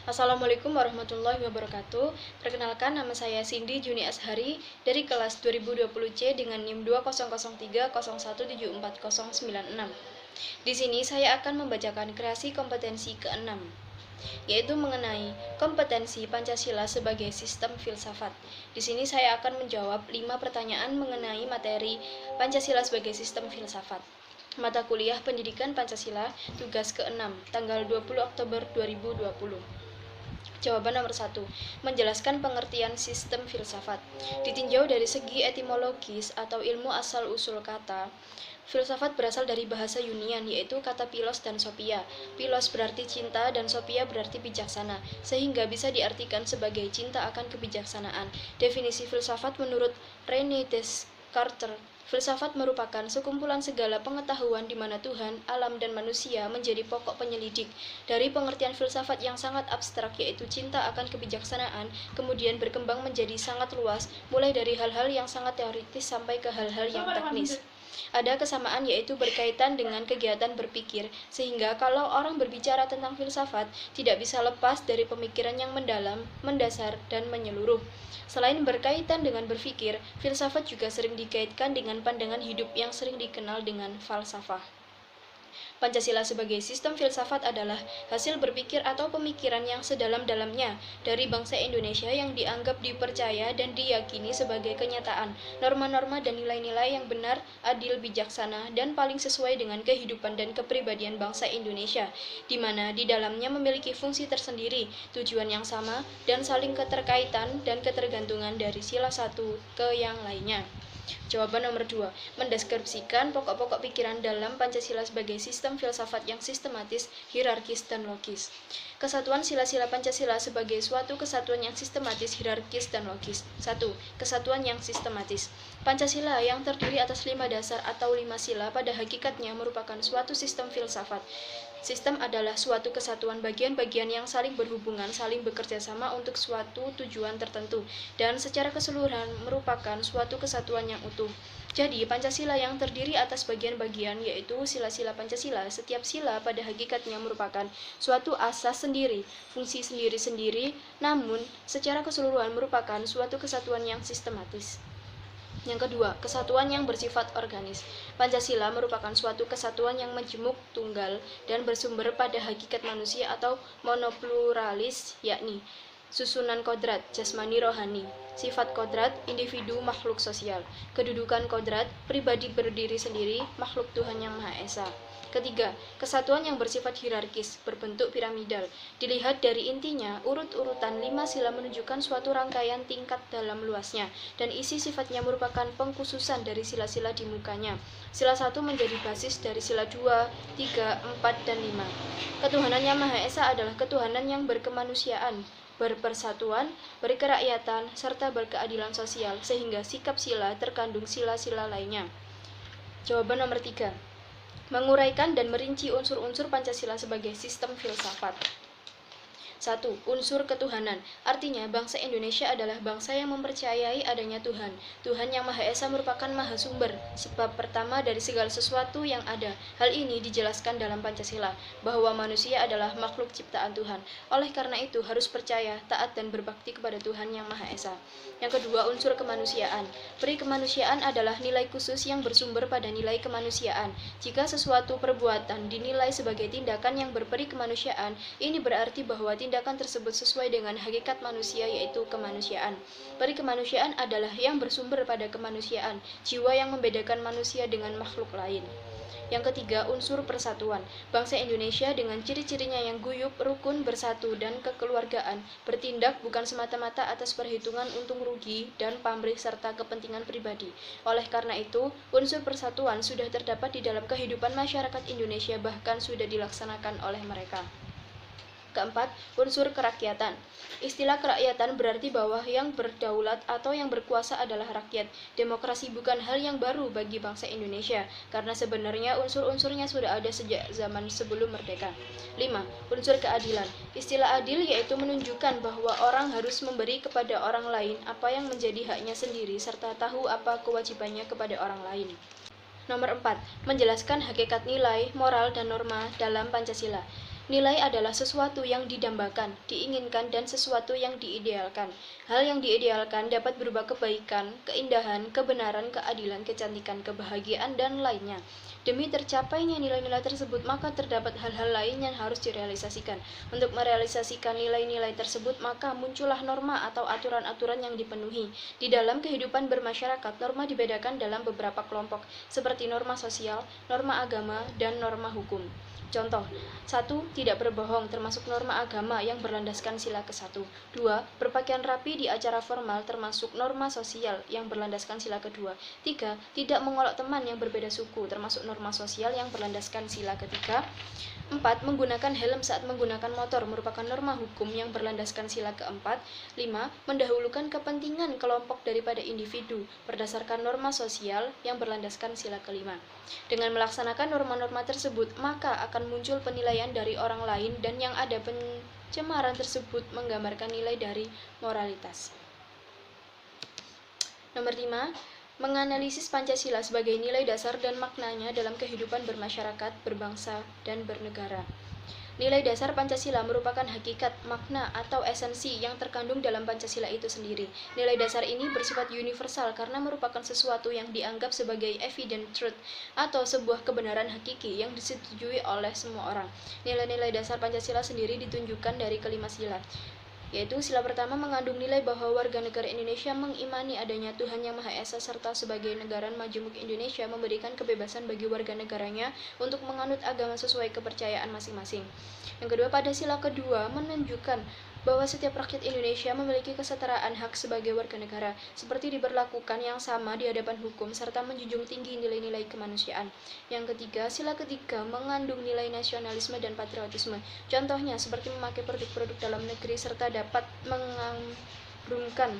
Assalamualaikum warahmatullahi wabarakatuh. Perkenalkan, nama saya Cindy Juni Ashari dari kelas 2020C dengan NIM 200301740096. Di sini saya akan membacakan kreasi kompetensi ke-6, yaitu mengenai kompetensi Pancasila sebagai sistem filsafat. Di sini saya akan menjawab 5 pertanyaan mengenai materi Pancasila sebagai sistem filsafat. Mata kuliah Pendidikan Pancasila, tugas ke-6, tanggal 20 Oktober 2020. Jawaban nomor 1. Menjelaskan pengertian sistem filsafat. Ditinjau dari segi etimologis atau ilmu asal-usul kata, filsafat berasal dari bahasa Yunani, yaitu kata philos dan sophia. Philos berarti cinta dan sophia berarti bijaksana, sehingga bisa diartikan sebagai cinta akan kebijaksanaan. Definisi filsafat menurut René Descartes, filsafat merupakan sekumpulan segala pengetahuan di mana Tuhan, alam, dan manusia menjadi pokok penyelidik. Dari pengertian filsafat yang sangat abstrak, yaitu cinta akan kebijaksanaan, kemudian berkembang menjadi sangat luas, mulai dari hal-hal yang sangat teoritis sampai ke hal-hal yang teknis. Ada kesamaan, yaitu berkaitan dengan kegiatan berpikir, sehingga kalau orang berbicara tentang filsafat, tidak bisa lepas dari pemikiran yang mendalam, mendasar, dan menyeluruh. Selain berkaitan dengan berpikir, filsafat juga sering dikaitkan dengan pandangan hidup yang sering dikenal dengan falsafah. Pancasila sebagai sistem filsafat adalah hasil berpikir atau pemikiran yang sedalam-dalamnya dari bangsa Indonesia yang dianggap dipercaya dan diyakini sebagai kenyataan, norma-norma dan nilai-nilai yang benar, adil, bijaksana, dan paling sesuai dengan kehidupan dan kepribadian bangsa Indonesia, di mana di dalamnya memiliki fungsi tersendiri, tujuan yang sama, dan saling keterkaitan dan ketergantungan dari sila satu ke yang lainnya. Jawaban nomor 2. Mendeskripsikan pokok-pokok pikiran dalam Pancasila sebagai sistem filsafat yang sistematis, hierarkis, dan logis. Kesatuan sila-sila Pancasila sebagai suatu kesatuan yang sistematis, hierarkis, dan logis. 1. Kesatuan yang sistematis. Pancasila yang terdiri atas 5 dasar atau 5 sila pada hakikatnya merupakan suatu sistem filsafat. Sistem adalah suatu kesatuan bagian-bagian yang saling berhubungan, saling bekerja sama untuk suatu tujuan tertentu, dan secara keseluruhan merupakan suatu kesatuan yang utuh. Jadi, Pancasila yang terdiri atas bagian-bagian, yaitu sila-sila Pancasila, setiap sila pada hakikatnya merupakan suatu asas sendiri, fungsi sendiri-sendiri, namun secara keseluruhan merupakan suatu kesatuan yang sistematis. Yang kedua, kesatuan yang bersifat organis. Pancasila merupakan suatu kesatuan yang majemuk, tunggal, dan bersumber pada hakikat manusia atau monopluralis, yakni susunan kodrat, jasmani rohani, sifat kodrat, individu makhluk sosial, kedudukan kodrat, pribadi berdiri sendiri, makhluk Tuhan Yang Maha Esa. Ketiga, kesatuan yang bersifat hierarkis, berbentuk piramidal. Dilihat dari intinya, urut-urutan 5 sila menunjukkan suatu rangkaian tingkat dalam luasnya, dan isi sifatnya merupakan pengkhususan dari sila-sila di mukanya. Sila 1 menjadi basis dari sila 2, 3, 4, dan 5. Ketuhanan Yang Maha Esa adalah ketuhanan yang berkemanusiaan, berpersatuan, berkerakyatan, serta berkeadilan sosial, sehingga sikap sila terkandung sila-sila lainnya. Jawaban nomor 3. Menguraikan dan merinci unsur-unsur Pancasila sebagai sistem filsafat. 1. Unsur ketuhanan. Artinya, bangsa Indonesia adalah bangsa yang mempercayai adanya Tuhan. Tuhan Yang Maha Esa merupakan maha sumber, sebab pertama dari segala sesuatu yang ada. Hal ini dijelaskan dalam Pancasila, bahwa manusia adalah makhluk ciptaan Tuhan. Oleh karena itu, harus percaya, taat, dan berbakti kepada Tuhan Yang Maha Esa. Yang kedua, unsur kemanusiaan. Peri kemanusiaan adalah nilai khusus yang bersumber pada nilai kemanusiaan. Jika sesuatu perbuatan dinilai sebagai tindakan yang berperi kemanusiaan, ini berarti bahwa tindakan tersebut sesuai dengan hakikat manusia, yaitu kemanusiaan. Peri kemanusiaan adalah yang bersumber pada kemanusiaan, jiwa yang membedakan manusia dengan makhluk lain. Yang ketiga, unsur persatuan. Bangsa Indonesia dengan ciri-cirinya yang guyup, rukun, bersatu, dan kekeluargaan, bertindak bukan semata-mata atas perhitungan untung rugi dan pamrih serta kepentingan pribadi. Oleh karena itu, unsur persatuan sudah terdapat di dalam kehidupan masyarakat Indonesia, bahkan sudah dilaksanakan oleh mereka. Keempat, unsur kerakyatan. Istilah kerakyatan berarti bahwa yang berdaulat atau yang berkuasa adalah rakyat. Demokrasi bukan hal yang baru bagi bangsa Indonesia, karena sebenarnya unsur-unsurnya sudah ada sejak zaman sebelum merdeka. 5. Unsur keadilan. Istilah adil yaitu menunjukkan bahwa orang harus memberi kepada orang lain apa yang menjadi haknya sendiri, serta tahu apa kewajibannya kepada orang lain. Nomor 4. Menjelaskan hakikat nilai, moral, dan norma dalam Pancasila. Nilai adalah sesuatu yang didambakan, diinginkan, dan sesuatu yang diidealkan. Hal yang diidealkan dapat berupa kebaikan, keindahan, kebenaran, keadilan, kecantikan, kebahagiaan, dan lainnya. Demi tercapainya nilai-nilai tersebut, maka terdapat hal-hal lain yang harus direalisasikan. Untuk merealisasikan nilai-nilai tersebut, maka muncullah norma atau aturan-aturan yang dipenuhi. Di dalam kehidupan bermasyarakat, norma dibedakan dalam beberapa kelompok, seperti norma sosial, norma agama, dan norma hukum. Contoh, 1. Tidak berbohong, termasuk norma agama yang berlandaskan sila ke-1. 2. Berpakaian rapi di acara formal, termasuk norma sosial yang berlandaskan sila ke-2. 3. Tidak mengolok teman yang berbeda suku, termasuk norma sosial yang berlandaskan sila ke-3. 4. Menggunakan helm saat menggunakan motor merupakan norma hukum yang berlandaskan sila ke-4. 5. Mendahulukan kepentingan kelompok daripada individu berdasarkan norma sosial yang berlandaskan sila ke-5. Dengan melaksanakan norma-norma tersebut, maka akan muncul penilaian dari orang lain dan yang ada pencemaran tersebut menggambarkan nilai dari moralitas. Nomor 5. Menganalisis Pancasila sebagai nilai dasar dan maknanya dalam kehidupan bermasyarakat, berbangsa, dan bernegara. Nilai dasar Pancasila merupakan hakikat, makna, atau esensi yang terkandung dalam Pancasila itu sendiri. Nilai dasar ini bersifat universal karena merupakan sesuatu yang dianggap sebagai evident truth atau sebuah kebenaran hakiki yang disetujui oleh semua orang. Nilai-nilai dasar Pancasila sendiri ditunjukkan dari kelima sila, yaitu sila pertama mengandung nilai bahwa warga negara Indonesia mengimani adanya Tuhan Yang Maha Esa serta sebagai negara majemuk Indonesia memberikan kebebasan bagi warga negaranya untuk menganut agama sesuai kepercayaan masing-masing. Yang kedua, pada sila kedua menunjukkan bahwa setiap rakyat Indonesia memiliki kesetaraan hak sebagai warga negara, seperti diberlakukan yang sama di hadapan hukum serta menjunjung tinggi nilai-nilai kemanusiaan. Yang ketiga, sila ketiga mengandung nilai nasionalisme dan patriotisme. Contohnya seperti memakai produk-produk dalam negeri serta dapat mengharumkan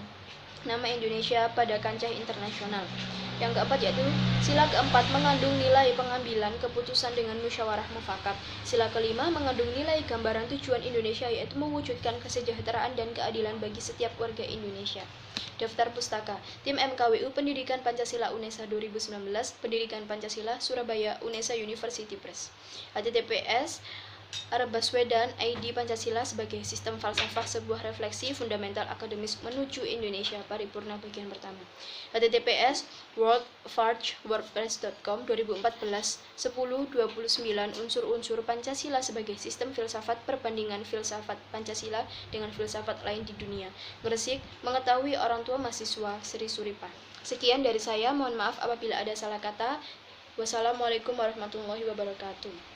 nama Indonesia pada kancah internasional. Yang keempat yaitu sila keempat mengandung nilai pengambilan keputusan dengan musyawarah mufakat. Sila kelima mengandung nilai gambaran tujuan Indonesia yaitu mewujudkan kesejahteraan dan keadilan bagi setiap warga Indonesia. Daftar Pustaka Tim MKWU Pendidikan Pancasila UNESA 2019 Pendidikan Pancasila Surabaya UNESA University Press. https Baswedan ID Pancasila sebagai sistem falsafah sebuah refleksi fundamental akademis menuju Indonesia paripurna bagian pertama. https worldfarge.wordpress.com 2014 10/29 Unsur-unsur Pancasila sebagai sistem filsafat perbandingan filsafat Pancasila dengan filsafat lain di dunia. Gresik, mengetahui orang tua mahasiswa Sri Suripah. Sekian dari saya, mohon maaf apabila ada salah kata. Wassalamualaikum warahmatullahi wabarakatuh.